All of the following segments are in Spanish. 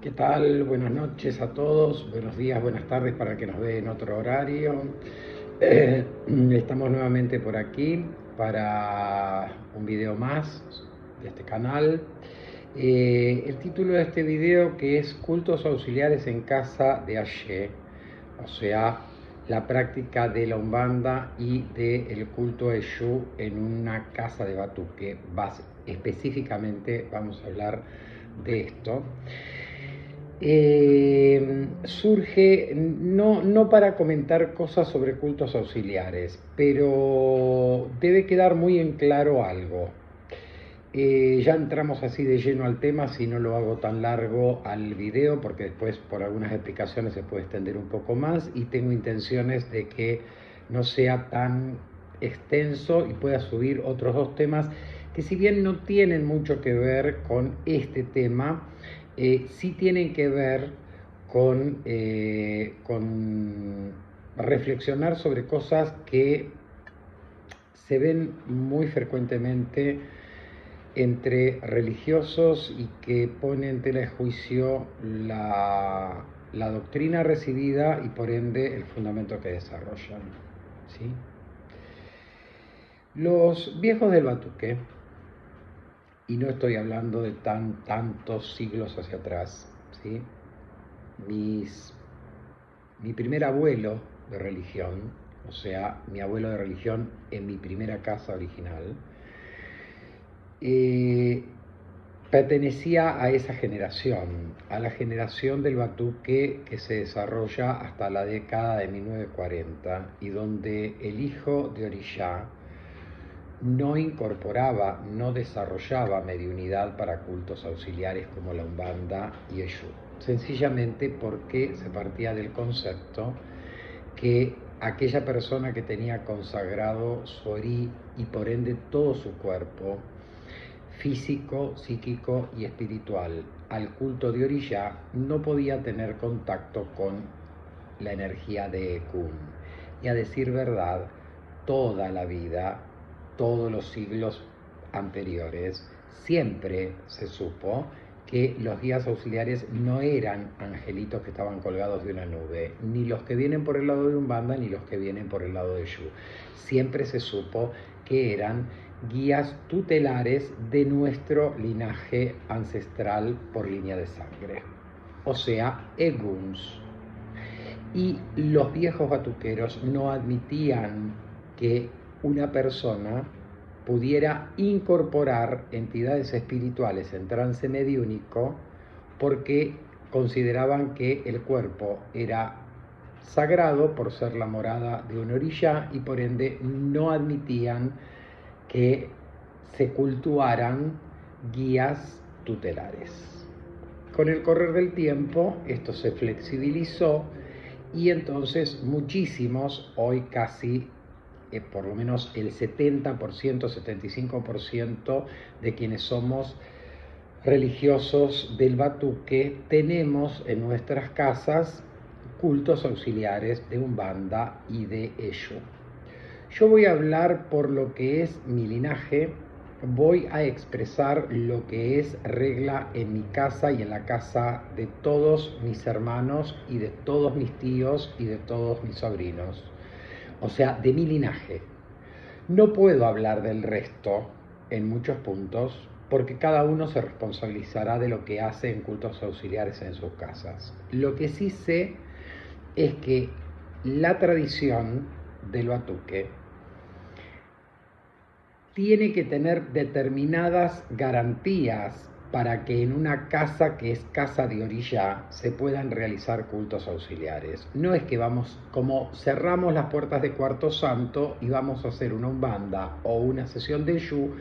¿Qué tal? Buenas noches a todos, buenos días, buenas tardes para el que nos ve en otro horario. Estamos nuevamente por aquí para un video más de este canal. El título de este video, que es Cultos auxiliares en casa de Axé, o sea, la práctica de la Umbanda y del culto a Eshu en una casa de Batuque. Específicamente vamos a hablar de esto. Surge no para comentar cosas sobre cultos auxiliares, pero debe quedar muy en claro algo. Ya entramos así de lleno al tema, si no lo hago tan largo al video, porque después por algunas explicaciones se puede extender un poco más y tengo intenciones de que no sea tan extenso y pueda subir otros dos temas que, si bien no tienen mucho que ver con este tema, sí tienen que ver con reflexionar sobre cosas que se ven muy frecuentemente entre religiosos y que ponen en tela de juicio la doctrina recibida y por ende el fundamento que desarrollan. ¿Sí? Los viejos del Batuque, y no estoy hablando de tantos siglos hacia atrás, ¿sí? Mi primer abuelo de religión, o sea, mi abuelo de religión en mi primera casa original, pertenecía a esa generación, a la generación del Batuque que se desarrolla hasta la década de 1940 y donde el hijo de Orishá no incorporaba, no desarrollaba mediunidad para cultos auxiliares como la Umbanda y Eshu, sencillamente porque se partía del concepto que aquella persona que tenía consagrado su Orí y por ende todo su cuerpo físico, psíquico y espiritual al culto de Orishá no podía tener contacto con la energía de Ekun. Y a decir verdad, toda la vida, todos los siglos anteriores, siempre se supo que los guías auxiliares no eran angelitos que estaban colgados de una nube, ni los que vienen por el lado de Umbanda, ni los que vienen por el lado de Shu. Siempre se supo que eran guías tutelares de nuestro linaje ancestral por línea de sangre, o sea, Eguns. Y los viejos batuqueros no admitían que una persona pudiera incorporar entidades espirituales en trance mediúnico porque consideraban que el cuerpo era sagrado por ser la morada de un orishá y por ende no admitían que se cultuaran guías tutelares. Con el correr del tiempo esto se flexibilizó y entonces muchísimos, hoy casi por lo menos el 70%, 75% de quienes somos religiosos del Batuque tenemos en nuestras casas cultos auxiliares de Umbanda y de Eshu. Yo voy a hablar por lo que es mi linaje, voy a expresar lo que es regla en mi casa y en la casa de todos mis hermanos y de todos mis tíos y de todos mis sobrinos, o sea, de mi linaje. No puedo hablar del resto en muchos puntos porque cada uno se responsabilizará de lo que hace en cultos auxiliares en sus casas. Lo que sí sé es que la tradición del Batuque tiene que tener determinadas garantías para que en una casa que es casa de Orishá se puedan realizar cultos auxiliares. No es que vamos, como cerramos las puertas de Cuarto Santo y vamos a hacer una umbanda o una sesión de Shu,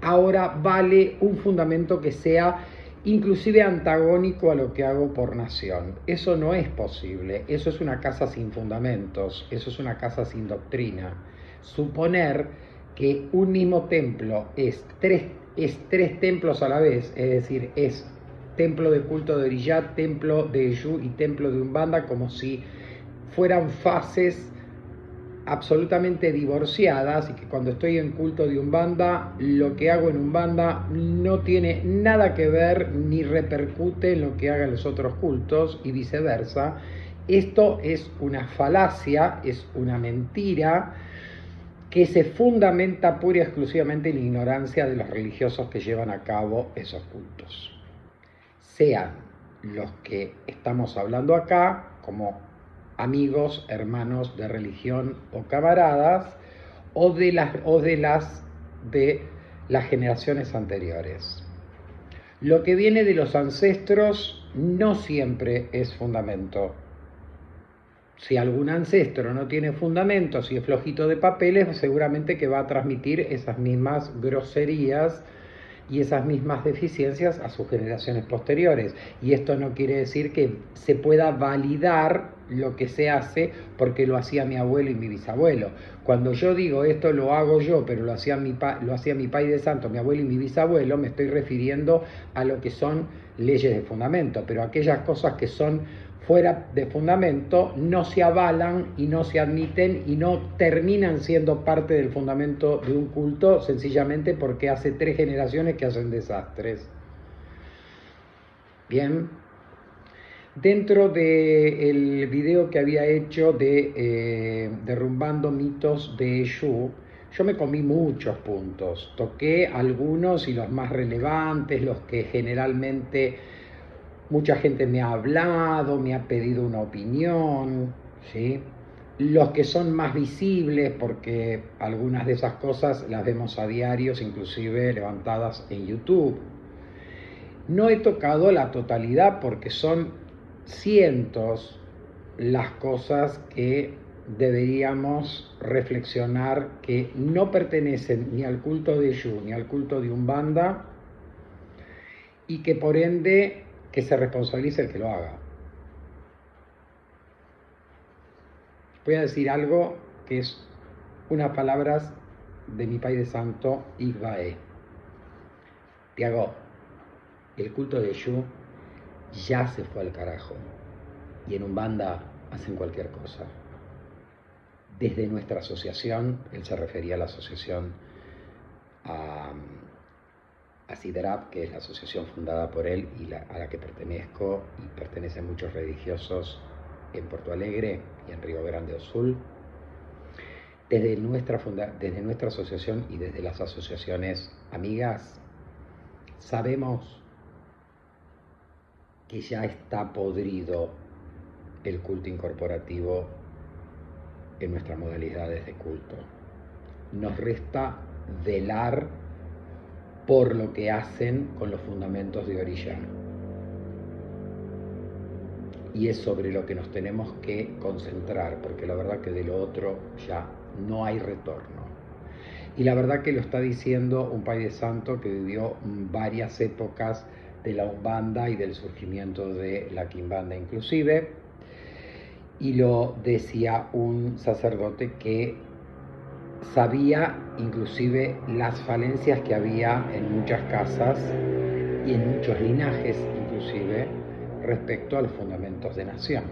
ahora vale un fundamento que sea inclusive antagónico a lo que hago por nación. Eso no es posible, eso es una casa sin fundamentos, eso es una casa sin doctrina. Suponer que un mismo templo es tres templos a la vez, es decir, es templo de culto de Orishá, templo de Eshu y templo de Umbanda, como si fueran fases absolutamente divorciadas y que cuando estoy en culto de Umbanda, lo que hago en Umbanda no tiene nada que ver ni repercute en lo que hagan los otros cultos y viceversa. Esto es una falacia, es una mentira que se fundamenta pura y exclusivamente en la ignorancia de los religiosos que llevan a cabo esos cultos. Sean los que estamos hablando acá, como amigos, hermanos de religión o camaradas, o de las generaciones anteriores. Lo que viene de los ancestros no siempre es fundamento. Si algún ancestro no tiene fundamentos y es flojito de papeles, seguramente que va a transmitir esas mismas groserías y esas mismas deficiencias a sus generaciones posteriores. Y esto no quiere decir que se pueda validar lo que se hace porque lo hacía mi abuelo y mi bisabuelo. Cuando yo digo esto lo hago yo, pero lo hacía mi Pai de Santo, mi abuelo y mi bisabuelo, me estoy refiriendo a lo que son leyes de fundamento, pero aquellas cosas que son fuera de fundamento no se avalan y no se admiten y no terminan siendo parte del fundamento de un culto sencillamente porque hace 3 generaciones que hacen desastres. Bien, dentro del video que había hecho de derrumbando mitos de Eshu, yo me comí muchos puntos, toqué algunos y los más relevantes, los que generalmente mucha gente me ha hablado, me ha pedido una opinión, ¿sí? Los que son más visibles, porque algunas de esas cosas las vemos a diarios, inclusive levantadas en YouTube. No he tocado la totalidad porque son cientos las cosas que deberíamos reflexionar que no pertenecen ni al culto de Eshu ni al culto de Umbanda y que por ende que se responsabilice el que lo haga. Voy a decir algo que es unas palabras de mi Pai de Santo, Igbae. Tiago, el culto de Eshu ya se fue al carajo y en Umbanda hacen cualquier cosa. Desde nuestra asociación, él se refería a la asociación a Siderab, que es la asociación fundada por él y a la que pertenezco y pertenecen muchos religiosos en Porto Alegre y en Río Grande do Sul. Desde nuestra asociación y desde las asociaciones amigas, sabemos que ya está podrido el culto incorporativo en nuestras modalidades de culto. Nos resta velar por lo que hacen con los fundamentos de Orishá. Y es sobre lo que nos tenemos que concentrar, porque la verdad que de lo otro ya no hay retorno. Y la verdad que lo está diciendo un Pai de Santo que vivió varias épocas de la Umbanda y del surgimiento de la Quimbanda inclusive, y lo decía un sacerdote que sabía inclusive las falencias que había en muchas casas y en muchos linajes inclusive respecto a los fundamentos de nación.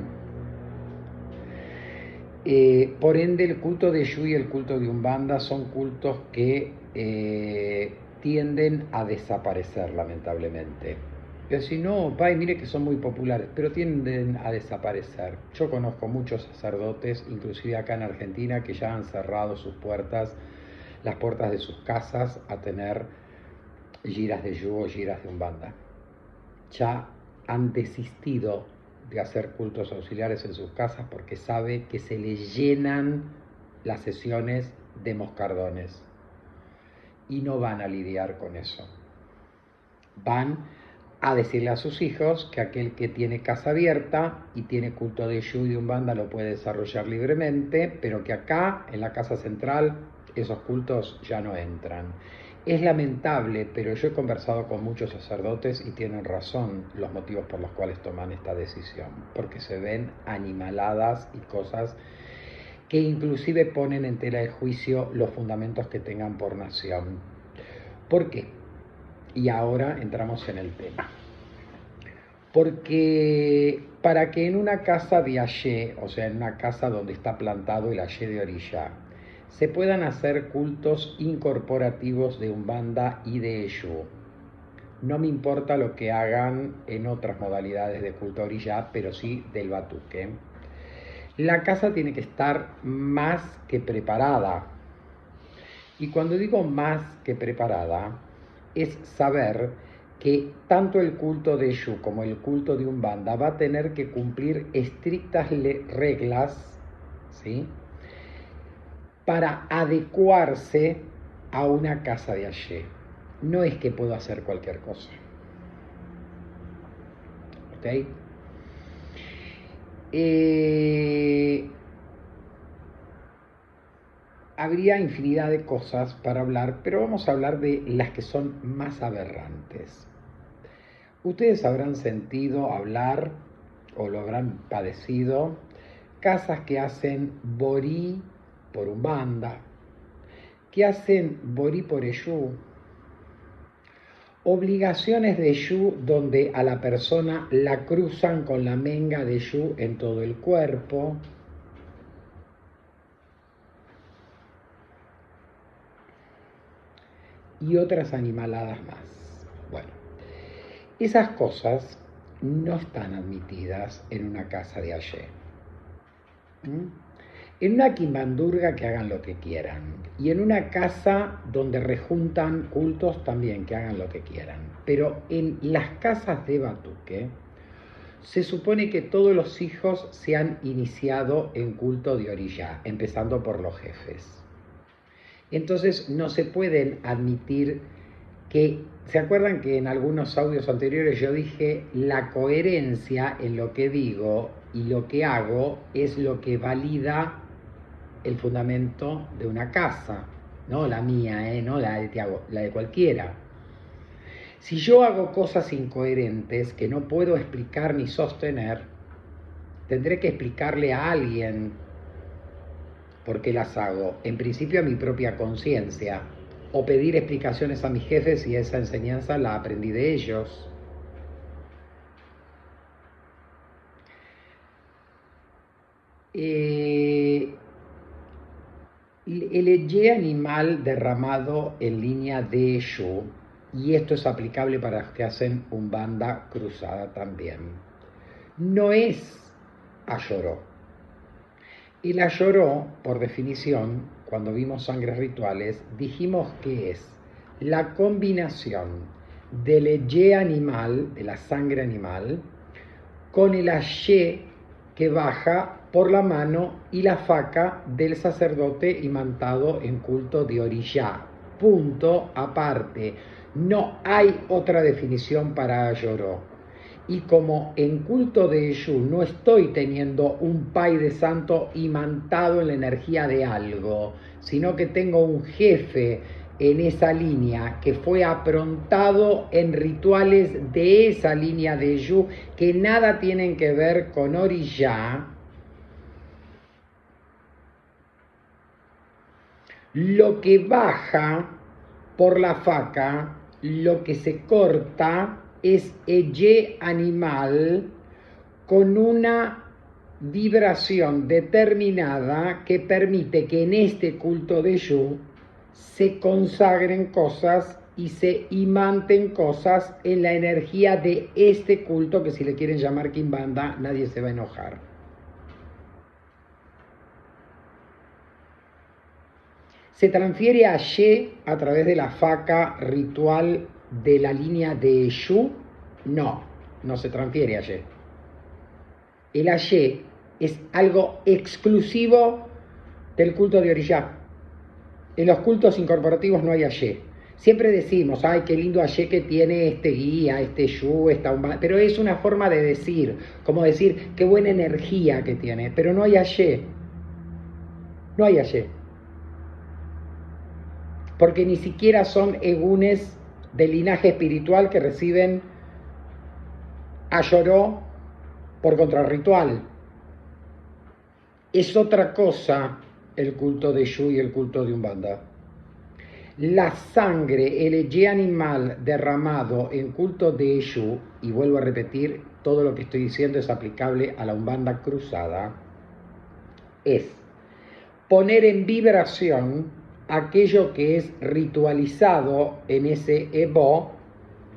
Por ende, el culto de Eshu y el culto de Umbanda son cultos que tienden a desaparecer, lamentablemente. Pero si no, Pai, mire que son muy populares, pero tienden a desaparecer. Yo conozco muchos sacerdotes, inclusive acá en Argentina, que ya han cerrado sus puertas, las puertas de sus casas, a tener giras de Eshu o giras de Umbanda. Ya han desistido de hacer cultos auxiliares en sus casas porque sabe que se les llenan las sesiones de moscardones y no van a lidiar con eso. Van a decirle a sus hijos que aquel que tiene casa abierta y tiene culto de Eshu y de Umbanda lo puede desarrollar libremente, pero que acá, en la casa central, esos cultos ya no entran. Es lamentable, pero yo he conversado con muchos sacerdotes y tienen razón los motivos por los cuales toman esta decisión, porque se ven animaladas y cosas que inclusive ponen en tela de juicio los fundamentos que tengan por nación. ¿Por qué? Y ahora entramos en el tema. Porque para que en una casa de Ayé, o sea, en una casa donde está plantado el Ayé de Orishá, se puedan hacer cultos incorporativos de Umbanda y de Eshu. No me importa lo que hagan en otras modalidades de culto a Orishá, pero sí del Batuque. La casa tiene que estar más que preparada. Y cuando digo más que preparada, es saber que tanto el culto de Eshu como el culto de Umbanda va a tener que cumplir estrictas reglas, ¿sí?, para adecuarse a una casa de Ayé. No es que puedo hacer cualquier cosa. ¿Ok? Habría infinidad de cosas para hablar, pero vamos a hablar de las que son más aberrantes. Ustedes habrán sentido hablar, o lo habrán padecido, casas que hacen borí por Umbanda, que hacen borí por Eshu, obligaciones de Eshu donde a la persona la cruzan con la menga de Eshu en todo el cuerpo, y otras animaladas más. Bueno, esas cosas no están admitidas en una casa de Ayé. En una quimbandurga que hagan lo que quieran, y en una casa donde rejuntan cultos también que hagan lo que quieran. Pero en las casas de Batuque se supone que todos los hijos se han iniciado en culto de Orishá, empezando por los jefes. Entonces no se pueden admitir que, ¿se acuerdan que en algunos audios anteriores yo dije la coherencia en lo que digo y lo que hago es lo que valida el fundamento de una casa? No la mía, no la de Tiago, la de cualquiera. Si yo hago cosas incoherentes que no puedo explicar ni sostener, tendré que explicarle a alguien por qué las hago. En principio a mi propia conciencia, o pedir explicaciones a mis jefes si esa enseñanza la aprendí de ellos. El Eye animal derramado en línea de Eshu, y esto es aplicable para los que hacen Umbanda cruzada también, no es Ayoró. El Ayoró, por definición, cuando vimos sangres rituales, dijimos que es la combinación del Eye animal, de la sangre animal, con el Ayé que baja por la mano y la faca del sacerdote imantado en culto de Orishá. Punto aparte. No hay otra definición para Ayoró. Y como en culto de Eshu no estoy teniendo un pai de santo imantado en la energía de algo, sino que tengo un jefe en esa línea que fue aprontado en rituales de esa línea de Eshu que nada tienen que ver con Orishá, lo que baja por la faca, lo que se corta es Eye animal con una vibración determinada que permite que en este culto de Eshu se consagren cosas y se imanten cosas en la energía de este culto, que si le quieren llamar Quimbanda, nadie se va a enojar. ¿Se transfiere a Ayé a través de la faca ritual de la línea de Eshu? No, no se transfiere a Ayé. El Ayé es algo exclusivo del culto de Orishá. En los cultos incorporativos no hay Ayé. Siempre decimos, ay, qué lindo Ayé que tiene este guía, este Eshu, esta Umbanda, pero es una forma de decir, como decir, qué buena energía que tiene, pero no hay Ayé. No hay Ayé. Porque ni siquiera son egunes del linaje espiritual que reciben Ayoró por contrarritual. Es otra cosa el culto de Eshu y el culto de Umbanda. La sangre, el eje animal derramado en culto de Eshu, y vuelvo a repetir, todo lo que estoy diciendo es aplicable a la Umbanda cruzada, es poner en vibración aquello que es ritualizado en ese Ebo.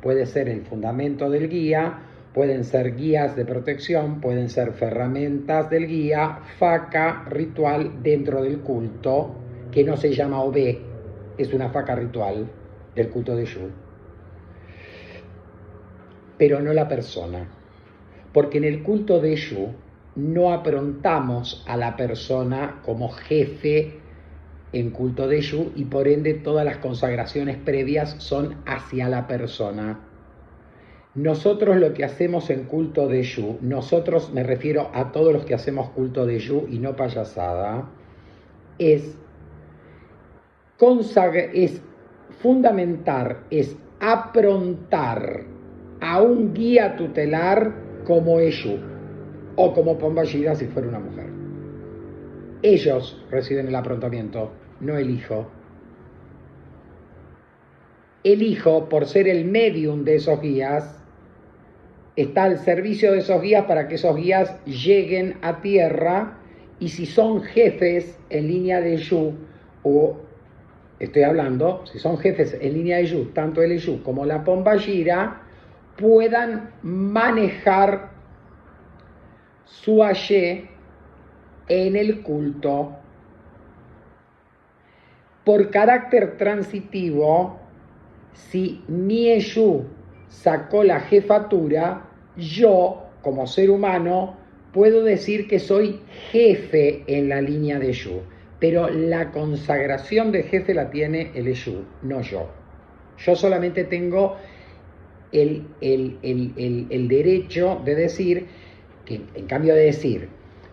Puede ser el fundamento del guía, pueden ser guías de protección, pueden ser ferramentas del guía, faca ritual dentro del culto, que no se llama Obé, es una faca ritual del culto de Shu, pero no la persona, porque en el culto de Shu no aprontamos a la persona como jefe en culto de Shu, y por ende todas las consagraciones previas son hacia la persona. Nosotros lo que hacemos en culto de Shu, nosotros me refiero a todos los que hacemos culto de Shu y no payasada, es fundamentar, es aprontar a un guía tutelar como Eshu o como Pombayira si fuera una mujer. Ellos reciben el aprontamiento, no el hijo. El hijo, por ser el medium de esos guías, está al servicio de esos guías para que esos guías lleguen a tierra, y si son jefes en línea de Shu, o estoy hablando, si son jefes en línea de Shu, tanto el Shu como la Pombayira, puedan manejar su Aye en el culto. Por carácter transitivo, si mi Eshu sacó la jefatura, yo, como ser humano, puedo decir que soy jefe en la línea de Eshu, pero la consagración de jefe la tiene el Eshu, no yo. Yo solamente tengo el derecho de decir, que en cambio de decir,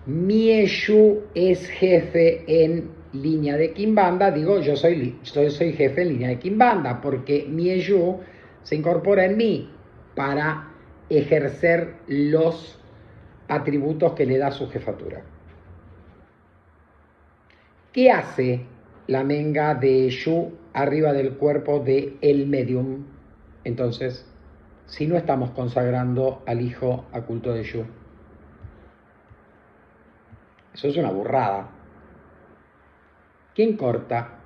mi Eshu es jefe en línea de Kimbanda, digo, yo soy jefe en línea de Kimbanda, porque mi Eshu se incorpora en mí para ejercer los atributos que le da su jefatura. ¿Qué hace la menga de Eshu arriba del cuerpo de el medium? Entonces, si no estamos consagrando al hijo a culto de Eshu, eso es una burrada. ¿Quién corta?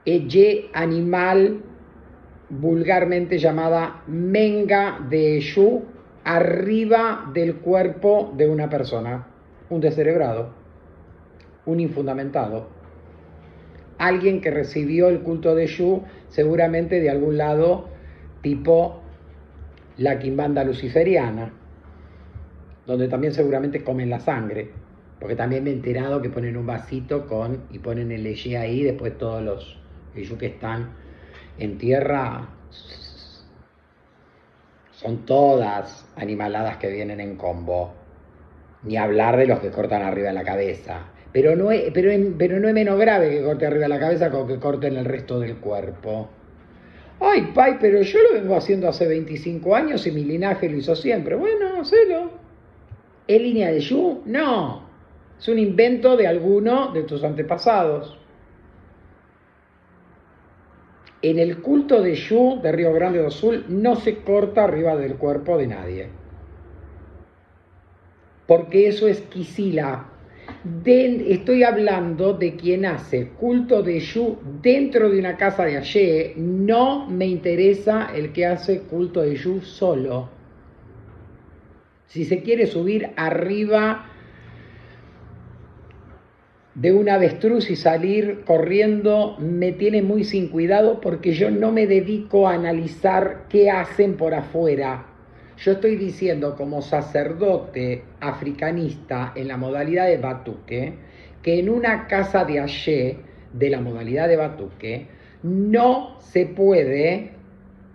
Eje animal, vulgarmente llamada menga de Eshu, arriba del cuerpo de una persona. Un descerebrado, un infundamentado, alguien que recibió el culto de Eshu seguramente de algún lado, tipo la quimbanda luciferiana, donde también seguramente comen la sangre, porque también me he enterado que ponen un vasito y ponen el eje ahí, después todos los Eshu que están en tierra son todas animaladas que vienen en combo, ni hablar de los que cortan arriba de la cabeza. Pero no es menos grave que corte arriba de la cabeza como que corten el resto del cuerpo. Ay, pai, pero yo lo vengo haciendo hace 25 años y mi linaje lo hizo siempre. Bueno, hacelo. ¿Es línea de Shu? No. Es un invento de alguno de tus antepasados. En el culto de Shu de Río Grande do Sul no se corta arriba del cuerpo de nadie, porque eso es Kisila. Estoy hablando de quien hace culto de Shu dentro de una casa de Aye. No me interesa el que hace culto de Shu solo. Si se quiere subir arriba de un avestruz y salir corriendo, me tiene muy sin cuidado, porque yo no me dedico a analizar qué hacen por afuera. Yo estoy diciendo, como sacerdote africanista en la modalidad de Batuque, que en una casa de Aye de la modalidad de Batuque no se puede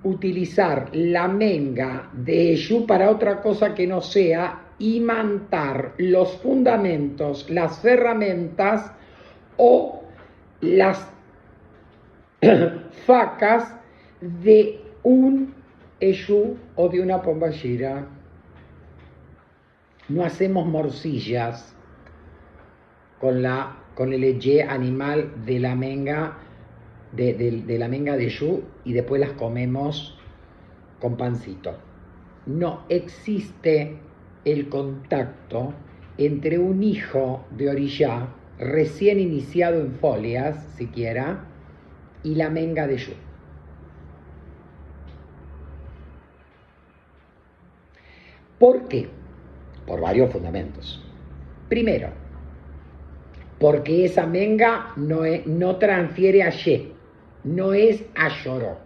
utilizar la menga de Eshu para otra cosa que no sea imantar los fundamentos, las herramientas o las facas de un Eshu o de una Pombayira. No hacemos morcillas con el eje animal de la menga de la menga de Yu y después las comemos con pancito. No existe el contacto entre un hijo de orillá recién iniciado en folias, siquiera, y la menga de Yu. ¿Por qué? Por varios fundamentos. Primero, porque esa menga no transfiere a Ye, no es a Lloró.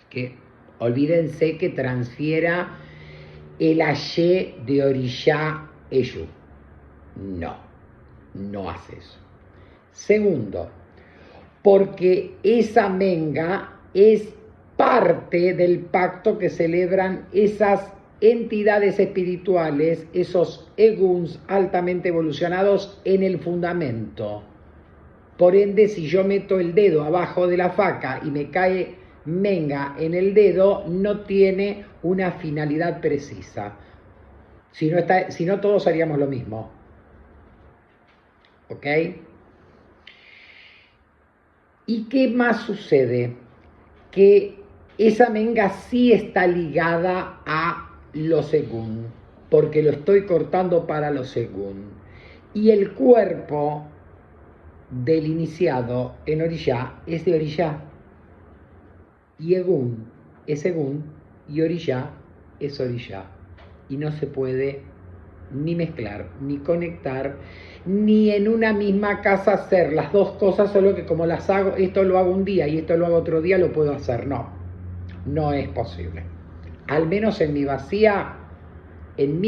Que olvídense que transfiera el Aye de orillá Eyu. No hace eso. Segundo, porque esa menga es parte del pacto que celebran esas entidades espirituales, esos eguns altamente evolucionados en el fundamento. Por ende, si yo meto el dedo abajo de la faca y me cae menga en el dedo, no tiene una finalidad precisa. Si no todos haríamos lo mismo. ¿Ok? ¿Y qué más sucede? Que esa menga sí está ligada a los según, porque lo estoy cortando para los según. Y el cuerpo del iniciado en orillá es de orillá. Y egún es egún y orillá es orillá. Y no se puede ni mezclar, ni conectar, ni en una misma casa hacer las dos cosas, solo que como las hago, esto lo hago un día y esto lo hago otro día, lo puedo hacer. No es posible. Al menos en mi vacía, el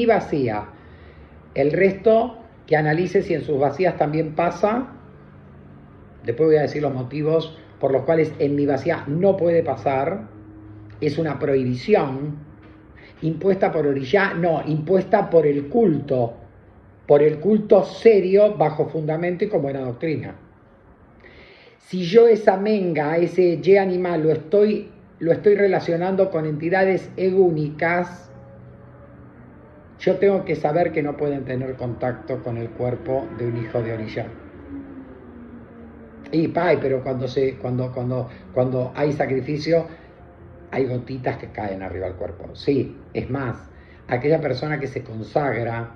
resto que analice si en sus vacías también pasa. Después voy a decir los motivos por los cuales en mi vacía no puede pasar. Es una prohibición impuesta por orillá, no, impuesta por el culto serio, bajo fundamento y con buena doctrina. Si yo esa menga, ese ye animal, lo estoy relacionando con entidades egúnicas, yo tengo que saber que no pueden tener contacto con el cuerpo de un hijo de orillá. Y pero cuando hay sacrificio, hay gotitas que caen arriba del cuerpo. Sí, es más, aquella persona que se consagra,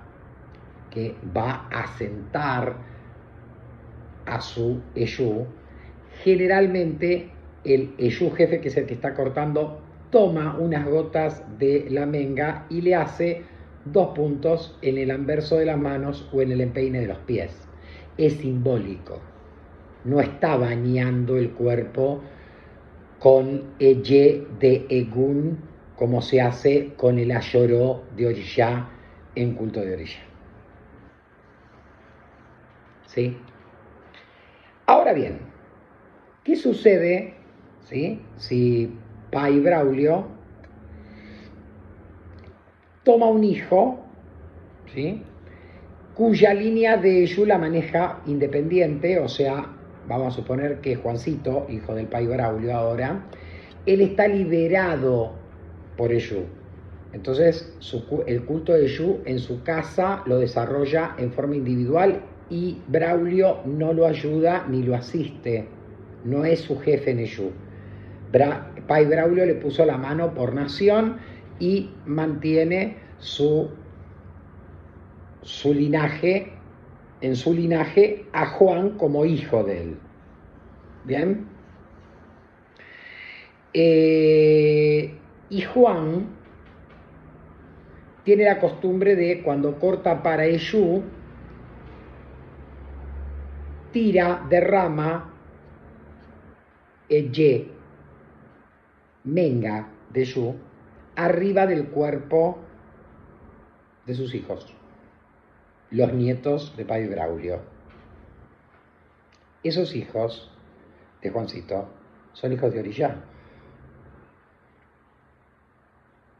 que va a sentar a su Eyú, generalmente el Eyú jefe, que es el que está cortando, toma unas gotas de la menga y le hace 2 puntos en el anverso de las manos o en el empeine de los pies. Es simbólico. No está bañando el cuerpo con Eye de Egún, como se hace con el Ayoró de orillá en culto de orillá. ¿Sí? Ahora bien, ¿qué sucede, ¿sí?, si Pai Braulio toma un hijo, ¿sí?, cuya línea de Eyú la maneja independiente? O sea, vamos a suponer que Juancito, hijo del Pai Braulio ahora, él está liberado por Eyú. Entonces, el culto de Eyú en su casa lo desarrolla en forma individual y Braulio no lo ayuda ni lo asiste. No es su jefe en Eyú. Pai Braulio le puso la mano por nación y mantiene su linaje, en su linaje, a Juan como hijo de él. ¿Bien? Y Juan tiene la costumbre de, cuando corta para Eyú, derrama Ye, menga de Eyú, arriba del cuerpo de sus hijos, los nietos de Pai Braulio. Esos hijos de Juancito son hijos de orillá,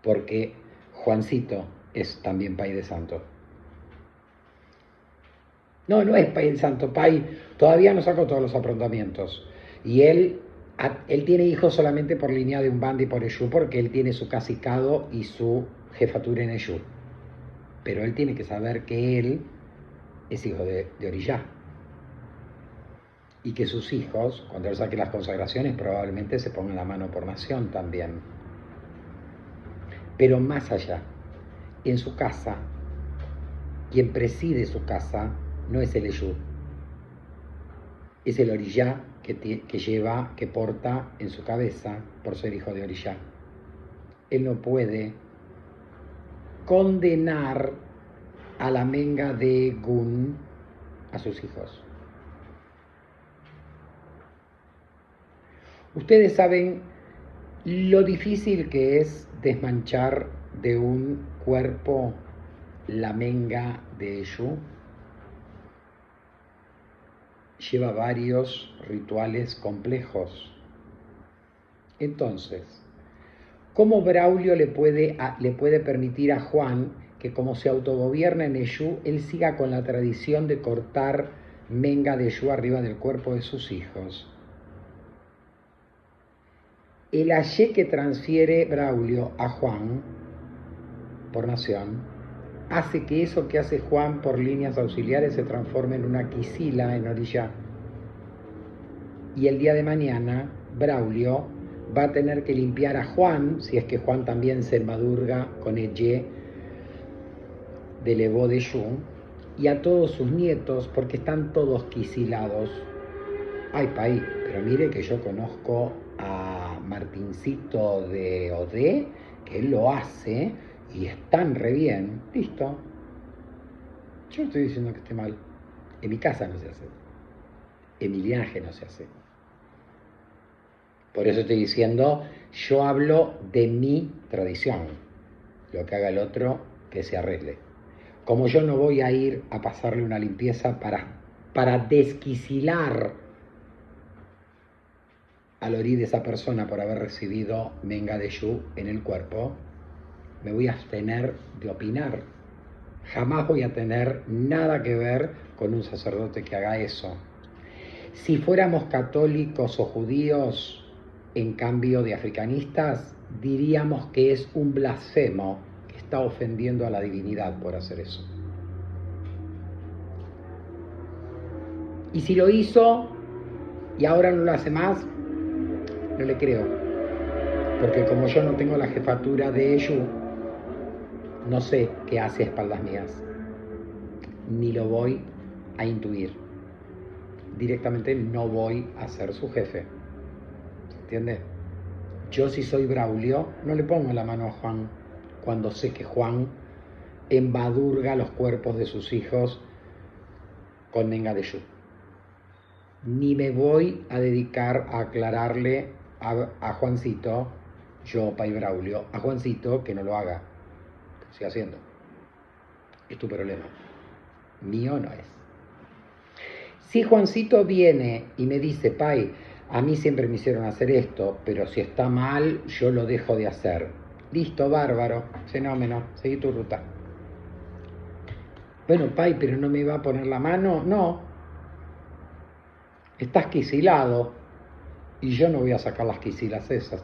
porque Juancito es también Pai de santo. No es Pai de santo. Pai todavía no sacó todos los aprontamientos. Y él tiene hijos solamente por línea de Umbanda y por Eyú, porque él tiene su cacicado y su jefatura en Eyú. Pero él tiene que saber que él es hijo de orillá. y que sus hijos, cuando él saque las consagraciones, probablemente se pongan la mano por nación también. Pero más allá, en su casa, quien preside su casa no es el Eyú, es el Orillá que porta en su cabeza por ser hijo de Orillá. Él no puede condenar a la menga de Gun a sus hijos. Ustedes saben lo difícil que es desmanchar de un cuerpo la menga de Eyú. Lleva varios rituales complejos. Entonces, ¿cómo Braulio le puede permitir a Juan que, como se autogobierna en Eyú, él siga con la tradición de cortar menga de Eyú arriba del cuerpo de sus hijos? El ayé que transfiere Braulio a Juan por nación hace que eso que hace Juan por líneas auxiliares se transforme en una quisila en Orillá. Y el día de mañana Braulio va a tener que limpiar a Juan, si es que Juan también se embadurga con el ye del Evo de Eyú, y a todos sus nietos, porque están todos quisilados. Ay, país, pero mire que yo conozco a Martincito de Odé, que él lo hace y están re bien. Listo. Yo no estoy diciendo que esté mal. En mi casa no se hace. En mi linaje no se hace. Por eso estoy diciendo, yo hablo de mi tradición. Lo que haga el otro, que se arregle. Como yo no voy a ir a pasarle una limpieza para desquisilar al orí de esa persona por haber recibido menga de Eyú en el cuerpo, me voy a abstener de opinar. Jamás voy a tener nada que ver con un sacerdote que haga eso. Si fuéramos católicos o judíos, en cambio de africanistas, diríamos que es un blasfemo que está ofendiendo a la divinidad por hacer eso. Y si lo hizo y ahora no lo hace más, no le creo, porque como yo no tengo la jefatura de Eyú, no sé qué hace a espaldas mías, ni lo voy a intuir. Directamente no voy a ser su jefe. ¿Se entiende? Yo, si soy Braulio, no le pongo la mano a Juan cuando sé que Juan embadurga los cuerpos de sus hijos con menga de Eyú. Ni me voy a dedicar a aclararle a Juancito, yo, Pai Braulio, a Juancito que no lo haga. Que siga haciendo. Es tu problema. Mío no es. Si Juancito viene y me dice, Pai, a mí siempre me hicieron hacer esto, pero si está mal, yo lo dejo de hacer. Listo, bárbaro, fenómeno, seguí tu ruta. Bueno, Pai, pero no me va a poner la mano. No. Estás quisilado y yo no voy a sacar las quisilas esas.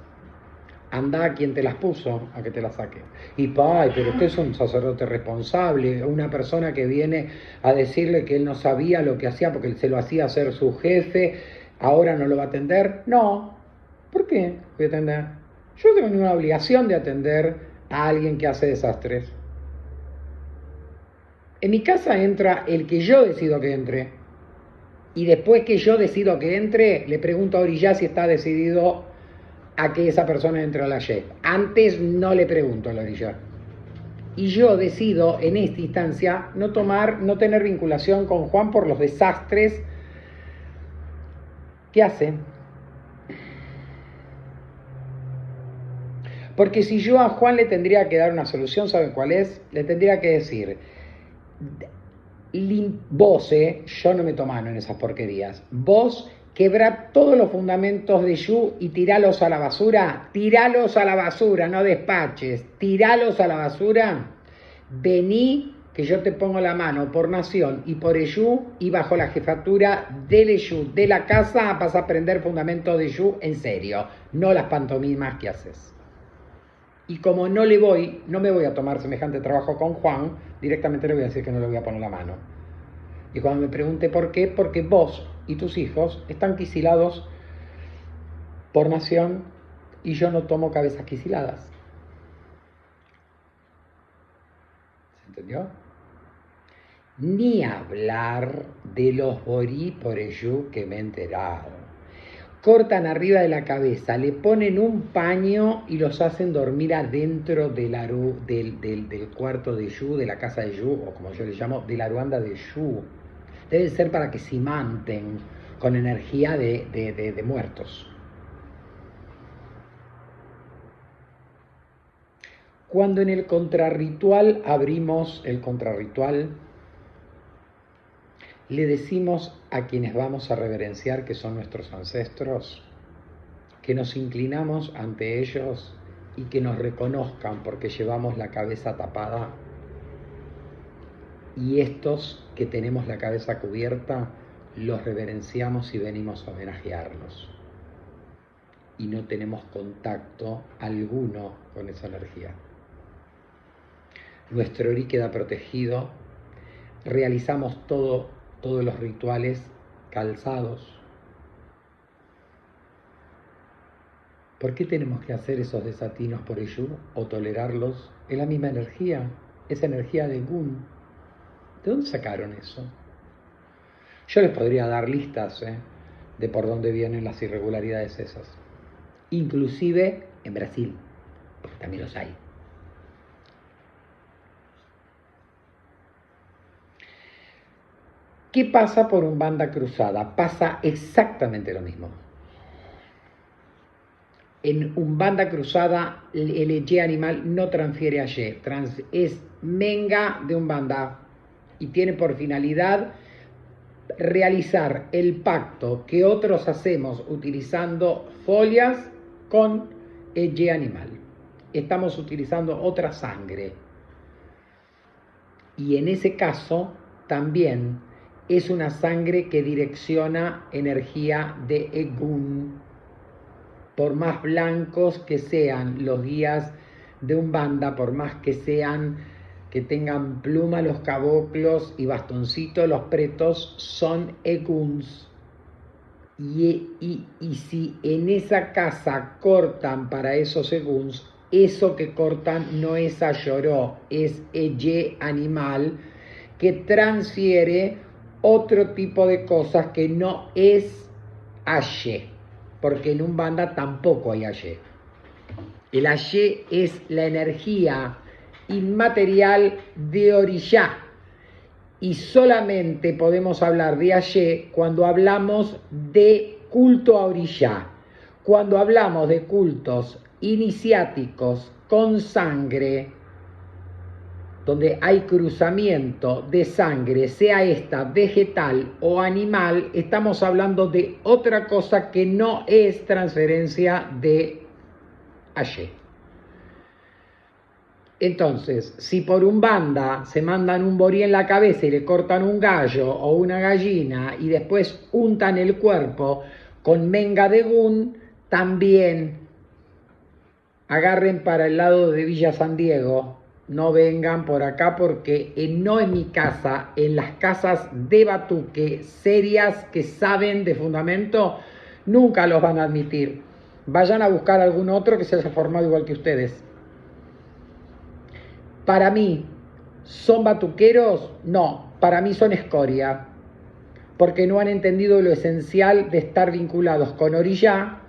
Anda a quien te las puso a que te las saque. Y Pai, pero usted es un sacerdote responsable, una persona que viene a decirle que él no sabía lo que hacía porque se lo hacía hacer su jefe, ahora no lo va a atender. No. ¿Por qué voy a atender? Yo no tengo ninguna obligación de atender a alguien que hace desastres. En mi casa entra el que yo decido que entre. Y después que yo decido que entre, le pregunto a Orillá si está decidido a que esa persona entre a la YEP. Antes no le pregunto a la Orillá. Y yo decido en esta instancia no tener vinculación con Juan por los desastres que hace. Porque si yo a Juan le tendría que dar una solución, ¿saben cuál es? Le tendría que decir, vos, yo no meto mano en esas porquerías, vos quebrá todos los fundamentos de Eyú y tiralos a la basura, no despaches, tiralos a la basura, vení que yo te pongo la mano por nación y por Eyú y bajo la jefatura del Eyú de la casa vas a aprender fundamentos de Eyú en serio, no las pantomimas que haces. Y como no me voy a tomar semejante trabajo con Juan, directamente le voy a decir que no le voy a poner la mano. Y cuando me pregunte por qué, porque vos y tus hijos están quisilados por nación y yo no tomo cabezas quisiladas. ¿Se entendió? Ni hablar de los borí por ello que me he enterado. Cortan arriba de la cabeza, le ponen un paño y los hacen dormir adentro del cuarto de Yu, de la casa de Yu, o como yo le llamo, de la Ruanda de Yu. Debe ser para que se manten con energía de muertos. Cuando en el contrarritual abrimos el contrarritual, le decimos a quienes vamos a reverenciar, que son nuestros ancestros, que nos inclinamos ante ellos y que nos reconozcan porque llevamos la cabeza tapada. Y estos que tenemos la cabeza cubierta, los reverenciamos y venimos a homenajearlos. Y no tenemos contacto alguno con esa energía. Nuestro Ori queda protegido, realizamos todos los rituales calzados. ¿Por qué tenemos que hacer esos desatinos por Eshu o tolerarlos? Es la misma energía, esa energía de Gun. ¿De dónde sacaron eso? Yo les podría dar listas de por dónde vienen las irregularidades esas. Inclusive en Brasil, porque también los hay. ¿Qué pasa por Umbanda cruzada? Pasa exactamente lo mismo. En Umbanda cruzada, el Eje animal no transfiere a Ye, es Menga de Umbanda y tiene por finalidad realizar el pacto que otros hacemos utilizando folias con Eje animal. Estamos utilizando otra sangre. Y en ese caso también es una sangre que direcciona energía de Egun. Por más blancos que sean los guías de Umbanda, por más que tengan pluma los caboclos y bastoncito los pretos, son Eguns. Y si en esa casa cortan para esos Eguns, eso que cortan no es Ayoró, es Eje animal, que transfiere otro tipo de cosas que no es Aye, porque en Umbanda tampoco hay Aye. El Aye es la energía inmaterial de Orishá, y solamente podemos hablar de Aye cuando hablamos de culto a Orishá. Cuando hablamos de cultos iniciáticos con sangre, donde hay cruzamiento de sangre, sea esta vegetal o animal, estamos hablando de otra cosa que no es transferencia de Aye. Entonces, si por Umbanda se mandan un borí en la cabeza y le cortan un gallo o una gallina y después untan el cuerpo con menga de Gun, también agarren para el lado de Villa San Diego. No vengan por acá porque no en mi casa, en las casas de Batuque serias que saben de fundamento, nunca los van a admitir. Vayan a buscar algún otro que se haya formado igual que ustedes. Para mí, ¿son batuqueros? No, para mí son escoria, porque no han entendido lo esencial de estar vinculados con Orishá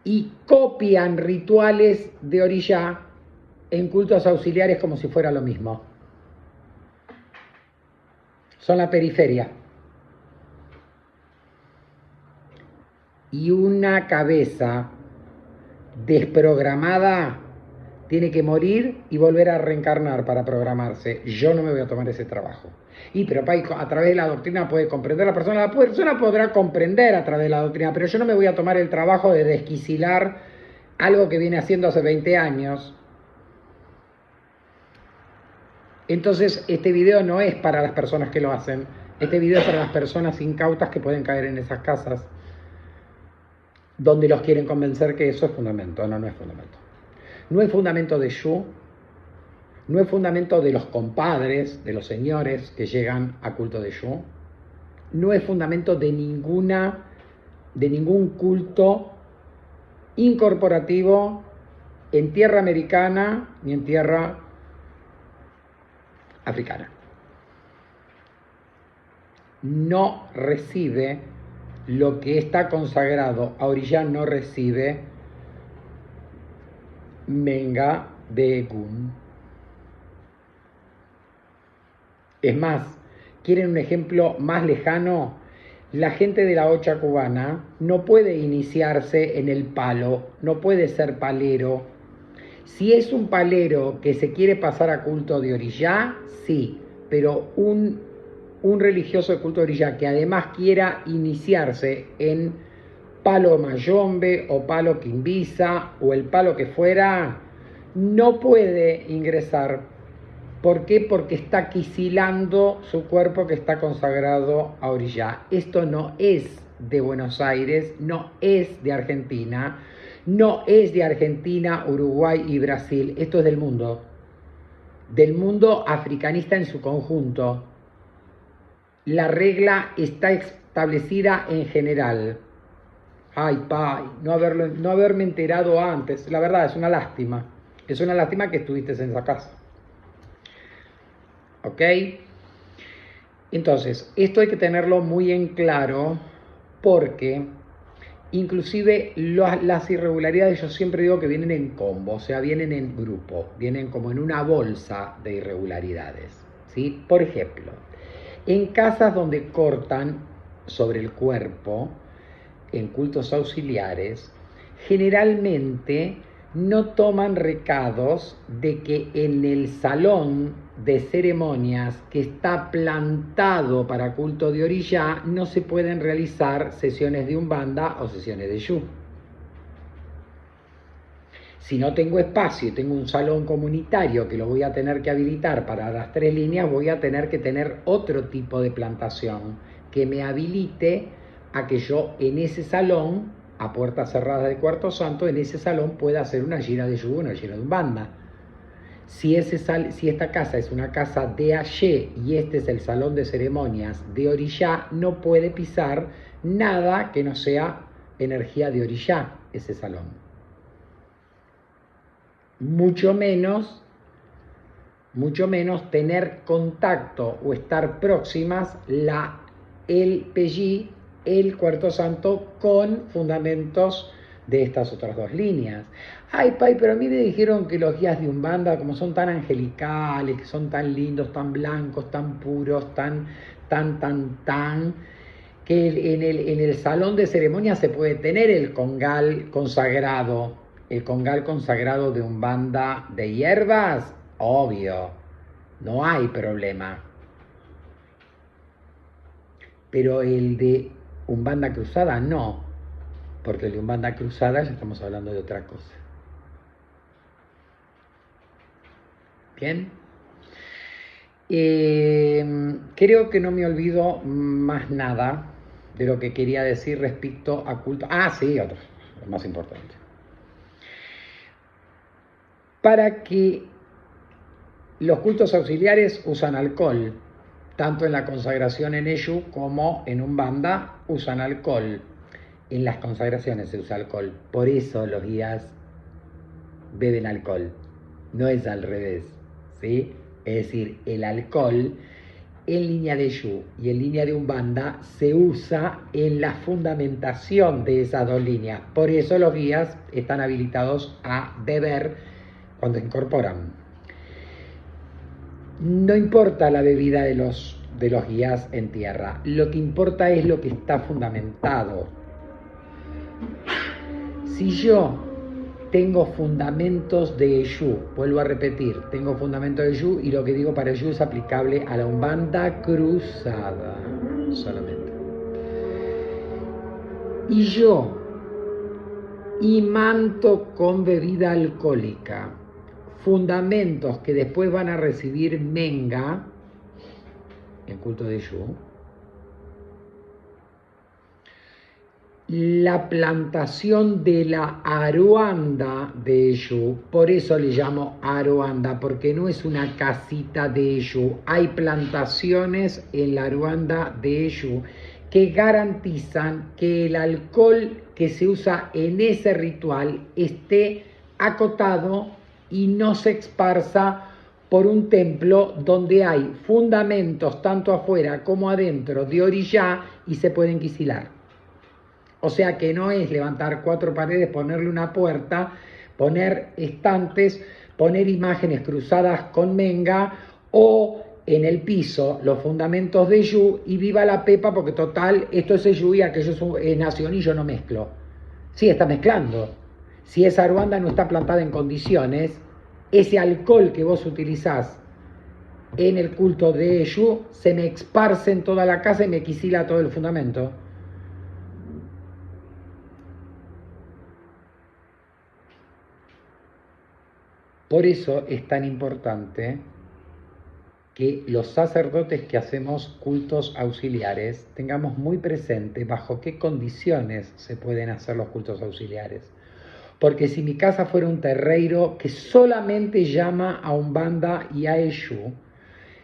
y copian rituales de Orishá en cultos auxiliares como si fuera lo mismo. Son la periferia. Y una cabeza desprogramada tiene que morir y volver a reencarnar para programarse. Yo no me voy a tomar ese trabajo. Pero a través de la doctrina puede comprender la persona podrá comprender a través de la doctrina, pero yo no me voy a tomar el trabajo de desquicilar algo que viene haciendo hace 20 años. Entonces, este video no es para las personas que lo hacen. Este video es para las personas incautas que pueden caer en esas casas donde los quieren convencer que eso es fundamento. No, no es fundamento. No es fundamento de Shu, no es fundamento de los compadres, de los señores que llegan a culto de Shu. no es fundamento de ningún culto incorporativo en tierra americana ni en tierra africana. No recibe lo que está consagrado. Oriyá no recibe Menga de Egun. Es más, ¿quieren un ejemplo más lejano? La gente de la Ocha cubana no puede iniciarse en el palo, no puede ser palero. Si es un palero que se quiere pasar a culto de Oriyá, sí, pero un religioso de culto de Oriyá que además quiera iniciarse en palo mayombe o palo quimbisa o el palo que fuera, no puede ingresar. ¿Por qué? Porque está quisilando su cuerpo que está consagrado a Oriyá. Esto no es de Buenos Aires, no es de Argentina, no es de Argentina, Uruguay y Brasil. Esto es del mundo africanista en su conjunto. La regla está establecida en general. Ay, Pai, no haberme enterado antes. La verdad, es una lástima. Es una lástima que estuviste en esa casa. ¿Ok? Entonces, esto hay que tenerlo muy en claro porque inclusive las irregularidades yo siempre digo que vienen en combo, o sea, vienen en grupo, vienen como en una bolsa de irregularidades, ¿sí? Por ejemplo, en casas donde cortan sobre el cuerpo, en cultos auxiliares, generalmente no toman recados de que en el salón de ceremonias que está plantado para culto de Oriyá no se pueden realizar sesiones de Umbanda o sesiones de Shu. Si no tengo espacio y tengo un salón comunitario que lo voy a tener que habilitar para las 3 líneas, voy a tener que tener otro tipo de plantación que me habilite a que yo en ese salón, a puertas cerradas del Cuarto Santo, en ese salón pueda hacer una gira de Shu, una gira de Umbanda. Si esta casa es una casa de Ayé y este es el salón de ceremonias de Oriyá, no puede pisar nada que no sea energía de Oriyá, ese salón. Mucho menos tener contacto o estar próximas el Pellí, el Cuarto Santo, con fundamentos de estas otras 2 líneas. Ay, Pai, pero a mí me dijeron que los guías de Umbanda, como son tan angelicales, que son tan lindos, tan blancos, tan puros, que en el salón de ceremonia se puede tener el congal consagrado de Umbanda de hierbas, obvio, no hay problema. Pero el de Umbanda cruzada no, porque el de Umbanda cruzada ya estamos hablando de otra cosa. Bien. Creo que no me olvido más nada de lo que quería decir respecto a culto. Ah, sí, otro, lo más importante. Para que los cultos auxiliares usan alcohol, tanto en la consagración en Eshu como en Umbanda usan alcohol. En las consagraciones se usa alcohol, por eso los guías beben alcohol, no es al revés, ¿sí? Es decir, el alcohol en línea de Eshu y en línea de Umbanda se usa en la fundamentación de esas 2 líneas, por eso los guías están habilitados a beber cuando incorporan. No importa la bebida de los guías en tierra, lo que importa es lo que está fundamentado. Si yo tengo fundamentos de Eshu, vuelvo a repetir, tengo fundamentos de Eshu y lo que digo para Eshu es aplicable a la Umbanda cruzada solamente. Y yo imanto con bebida alcohólica fundamentos que después van a recibir Menga, el culto de Eshu, la plantación de la Aruanda de Eshu, por eso le llamo Aruanda, porque no es una casita de Eshu, hay plantaciones en la Aruanda de Eshu que garantizan que el alcohol que se usa en ese ritual esté acotado y no se esparza por un templo donde hay fundamentos tanto afuera como adentro de orilla y se pueden quisilar. O sea que no es levantar 4 paredes, ponerle una puerta, poner estantes, poner imágenes cruzadas con menga o en el piso los fundamentos de Yu y viva la pepa porque total esto es Yu y aquello es nación y yo no mezclo. Sí, está mezclando. Si esa aruanda no está plantada en condiciones, ese alcohol que vos utilizás en el culto de Yu se me esparce en toda la casa y me quisila todo el fundamento. Por eso es tan importante que los sacerdotes que hacemos cultos auxiliares tengamos muy presente bajo qué condiciones se pueden hacer los cultos auxiliares. Porque si mi casa fuera un terreiro que solamente llama a Umbanda y a Eshu,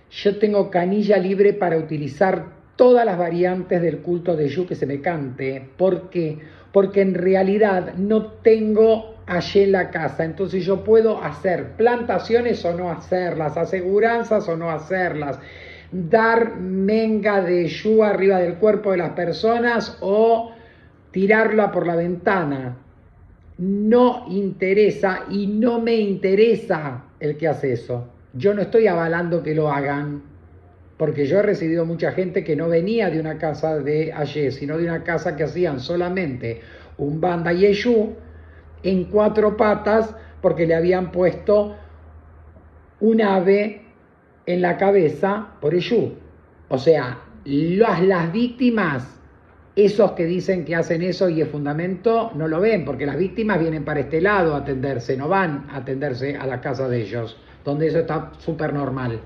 yo tengo canilla libre para utilizar todas las variantes del culto de Eshu que se me cante. ¿Por qué? Porque en realidad no tengo allí en la casa, entonces yo puedo hacer plantaciones o no hacerlas, aseguranzas o no hacerlas, dar menga de Eshu arriba del cuerpo de las personas o tirarla por la ventana. No interesa y no me interesa el que hace eso. Yo no estoy avalando que lo hagan, porque yo he recibido mucha gente que no venía de una casa de Ayé, sino de una casa que hacían solamente Umbanda y Eshu en 4 patas porque le habían puesto un ave en la cabeza por Eshu. O sea, las víctimas, esos que dicen que hacen eso y es fundamento, no lo ven, porque las víctimas vienen para este lado a atenderse, no van a atenderse a la casa de ellos, donde eso está súper normal.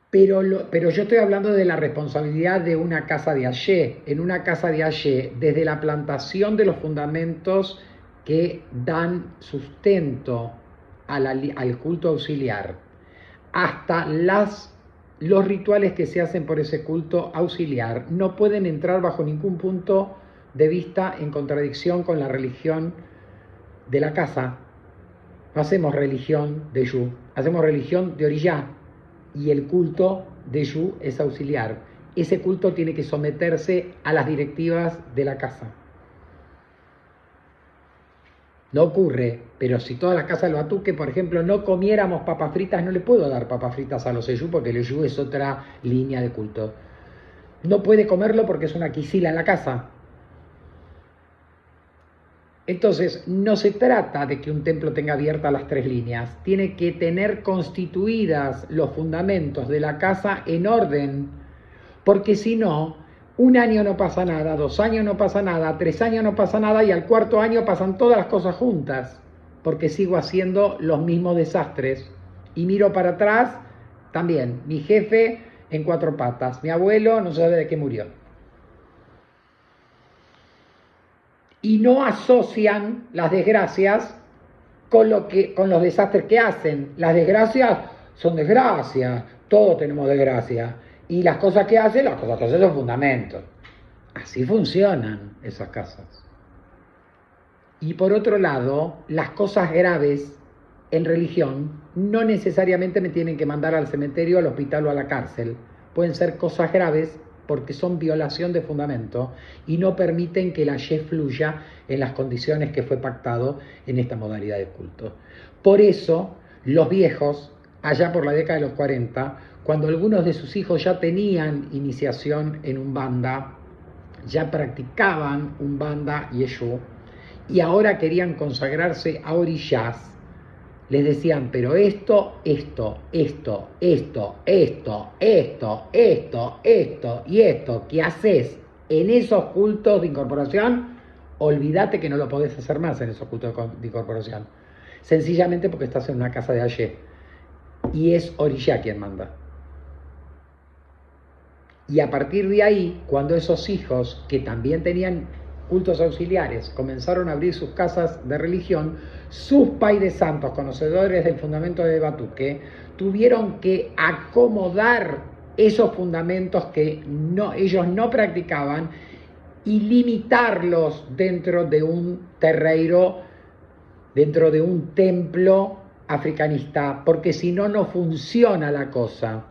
Pero yo estoy hablando de la responsabilidad de una casa de Ayé. En una casa de Ayé, desde la plantación de los fundamentos que dan sustento al culto auxiliar, hasta los rituales que se hacen por ese culto auxiliar, no pueden entrar bajo ningún punto de vista en contradicción con la religión de la casa. No hacemos religión de Yu, hacemos religión de Oriyá. Y el culto de Yu es auxiliar. Ese culto tiene que someterse a las directivas de la casa. No ocurre, pero si todas las casas del Batuque, por ejemplo, no comiéramos papas fritas, no le puedo dar papas fritas a los Eyú porque el Eyú es otra línea de culto. No puede comerlo porque es una quisila en la casa. Entonces, no se trata de que un templo tenga abiertas las 3 líneas, tiene que tener constituidas los fundamentos de la casa en orden, porque si no, 1 año no pasa nada, 2 años no pasa nada, 3 años no pasa nada y al 4.º año pasan todas las cosas juntas, porque sigo haciendo los mismos desastres. Y miro para atrás, también, mi jefe en 4 patas, mi abuelo no sabe de qué murió. Y no asocian las desgracias con los desastres que hacen. Las desgracias son desgracias, todos tenemos desgracia. Y las cosas que hacen, son fundamentos. Así funcionan esas casas. Y por otro lado, las cosas graves en religión no necesariamente me tienen que mandar al cementerio, al hospital o a la cárcel. Pueden ser cosas graves porque son violación de fundamento y no permiten que la Ye fluya en las condiciones que fue pactado en esta modalidad de culto. Por eso, los viejos, allá por la década de los 40, cuando algunos de sus hijos ya tenían iniciación en Umbanda, ya practicaban Umbanda y Eshu, y ahora querían consagrarse a orishás, les decían, pero esto y esto que haces en esos cultos de incorporación, olvídate que no lo podés hacer más en esos cultos de incorporación. Sencillamente porque estás en una casa de Ayé. Y es orishá quien manda. Y a partir de ahí, cuando esos hijos, que también tenían cultos auxiliares, comenzaron a abrir sus casas de religión, sus paides santos, conocedores del fundamento de Batuque, tuvieron que acomodar esos fundamentos que ellos no practicaban y limitarlos dentro de un terreiro, dentro de un templo africanista, porque si no, no funciona la cosa.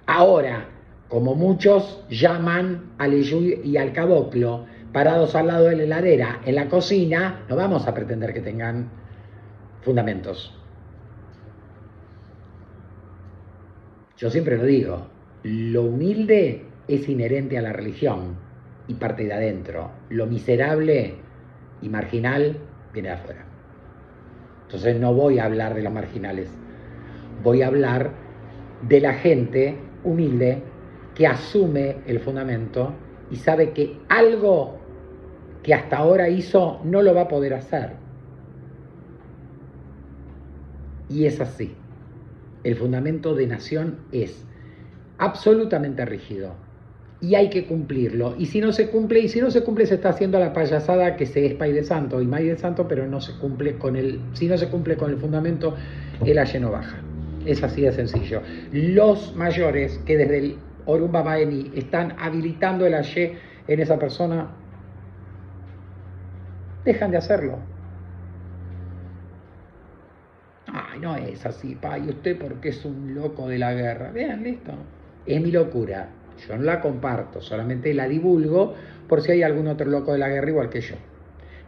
Ahora, como muchos llaman al Iyú y al caboclo, parados al lado de la heladera en la cocina, no vamos a pretender que tengan fundamentos. Yo siempre lo digo, lo humilde es inherente a la religión y parte de adentro. Lo miserable y marginal viene de afuera. Entonces no voy a hablar de los marginales, voy a hablar de la gente humilde que asume el fundamento y sabe que algo que hasta ahora hizo no lo va a poder hacer. Y es así. El fundamento de nación es absolutamente rígido y hay que cumplirlo. Y si no se cumple, se está haciendo la payasada que se es paide santo y maide santo, pero no se cumple si no se cumple con el fundamento, el aye no baja. Es así de sencillo. Los mayores que desde el Orumba Maeni están habilitando el aye en esa persona, dejan de hacerlo. Ay, no es así, pa, y usted porque es un loco de la guerra. Vean, listo. Es mi locura. Yo no la comparto, solamente la divulgo por si hay algún otro loco de la guerra igual que yo.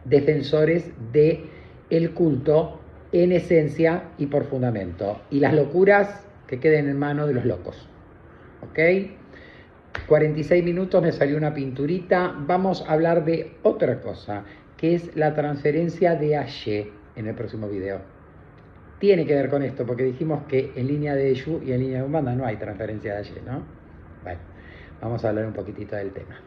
Defensores de el culto en esencia y por fundamento. Y las locuras que queden en manos de los locos. ¿Ok? 46 minutos, me salió una pinturita. Vamos a hablar de otra cosa, que es la transferencia de aye en el próximo video. Tiene que ver con esto, porque dijimos que en línea de Iyú y en línea de Umbanda no hay transferencia de aye, ¿no? Bueno, vamos a hablar un poquitito del tema.